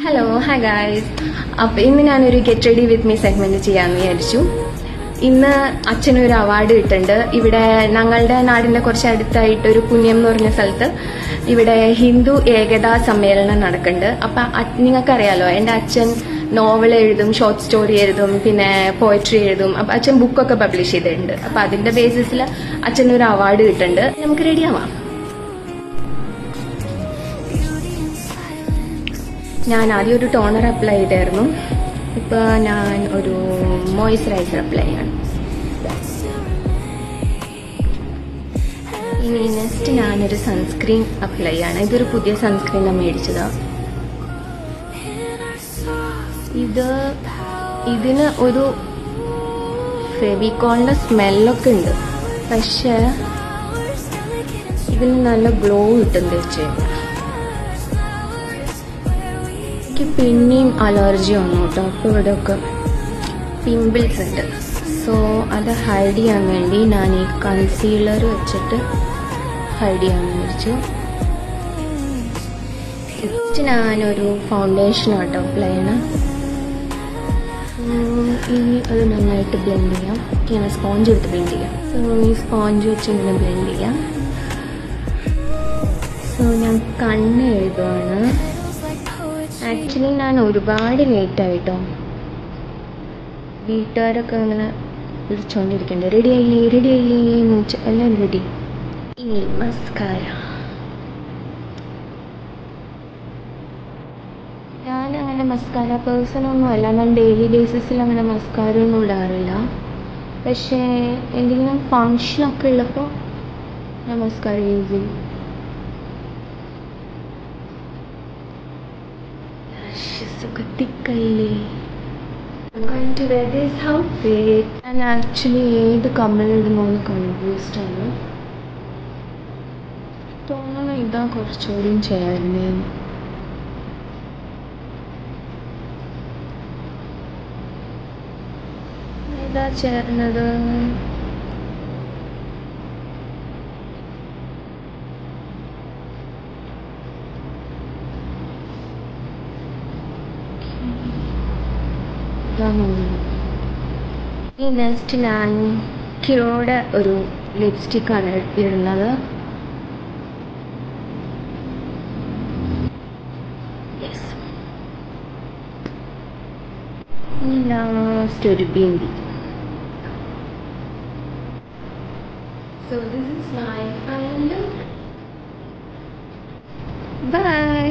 Hello hi guys. അപ്പോൾ ഇന്ന് ഞാനൊരു get ready with me segment ചെയ്യാമെന്ന് വിചാരിച്ചു. ഇന്ന് അച്ഛനൊരു അവാർഡ് കിട്ടുന്നുണ്ട്. ഇവിടെ ഞങ്ങളുടെ നാടിൻ്റെ കുറച്ച് അടുത്തായിട്ടൊരു പുണ്യം എന്ന് പറഞ്ഞ സ്ഥലത്ത് ഇവിടെ ഹിന്ദു ഏകതാ സമ്മേളനം നടക്കുന്നുണ്ട്. അപ്പം നിങ്ങൾക്കറിയാലോ, എൻ്റെ അച്ഛൻ നോവൽ എഴുതും, ഷോർട്ട് സ്റ്റോറി എഴുതും, പിന്നെ പോയട്രി എഴുതും. അപ്പം അച്ഛൻ ബുക്കൊക്കെ പബ്ലിഷ് ചെയ്തിട്ടുണ്ട്. അപ്പം അതിൻ്റെ ബേസിസിൽ അച്ഛനൊരു അവാർഡ് കിട്ടുന്നുണ്ട്. നമുക്ക് റെഡിയാവാം. ഞാൻ ആദ്യം ഒരു ടോണർ അപ്ലൈ ചെയ്തായിരുന്നു. ഇപ്പോൾ ഞാൻ ഒരു മോയ്സ്ചറൈസർ അപ്ലൈ ചെയ്യണം. ഇനി നെക്സ്റ്റ് ഞാനൊരു സൺസ്ക്രീൻ അപ്ലൈ ചെയ്യാണ്. ഇതൊരു പുതിയ സൺസ്ക്രീനാണ് മേടിച്ചതാണ്. ഇതിന് ഒരു ഫെവിക്കോളിൻ്റെ സ്മെല്ലൊക്കെ ഉണ്ട്, പക്ഷേ ഇതിന് നല്ല ഗ്ലോ കിട്ടും തേച്ച് കഴിഞ്ഞാൽ. എനിക്ക് പിന്നെയും അലർജി വന്നു കേട്ടോ. അപ്പോൾ ഇവിടെയൊക്കെ പിമ്പിൾസ് ഉണ്ട്. സോ അത് ഹൈഡ് ചെയ്യാൻ വേണ്ടി ഞാൻ ഈ കൺസീലർ വെച്ചിട്ട് ഹൈഡ് ചെയ്യാമെന്ന് വിചാരിച്ചു. നെക്സ്റ്റ് ഞാനൊരു ഫൗണ്ടേഷൻ ആട്ടോ അപ്ലൈ ചെയ്യണം. ഇനി അത് നന്നായിട്ട് ബ്ലെൻഡ് ചെയ്യാം. ഇങ്ങനെ സ്പോഞ്ച് എടുത്ത് ബ്ലെൻഡ് ചെയ്യാം. സോ ഈ സ്പോഞ്ച് വെച്ച് ഇങ്ങനെ ബ്ലെൻഡ് ചെയ്യാം. സോ ഞാൻ കണ്ണ് എഴുതുവാണ്. ആക്ച്വലി ഞാൻ ഒരുപാട് ലേറ്റായിട്ടോ. വീട്ടുകാരൊക്കെ ഇങ്ങനെ വിളിച്ചുകൊണ്ടിരിക്കുന്നുണ്ട്, റെഡി ആയില്ലേ എന്ന് വെച്ചാൽ എല്ലാം റെഡി. ഇനി മസ്കാര. ഞാനങ്ങനെ മസ്കാര പേഴ്സണൊന്നും അല്ല. ഞാൻ ഡെയിലി ബേസിസിൽ അങ്ങനെ മസ്കാര ഒന്നും ഇടാറില്ല. പക്ഷേ എന്തെങ്കിലും ഫങ്ഷനൊക്കെ ഉള്ളപ്പോൾ ഞാൻ മസ്കാര യൂസ് ചെയ്യും. തിക്കല്ലേ. ഞാൻ ആക്ച്വലി ഏത് കമ്മലിടുന്നോന്ന് കൺഫ്യൂസ്ഡ് ആണ്. തോന്നുന്നു ഇതാ കുറച്ചുകൂടി ചേരുന്നേ. ഏതാ ചേർന്നത്? ഈ നെക്സ്റ്റ് ഞാൻ കിറോയുടെ ഒരു ലിപ്സ്റ്റിക്കാണ് ഇടുന്നത്. ഇനി ലാസ്റ്റ് ഒരു bindi. So this is my final look. Bye.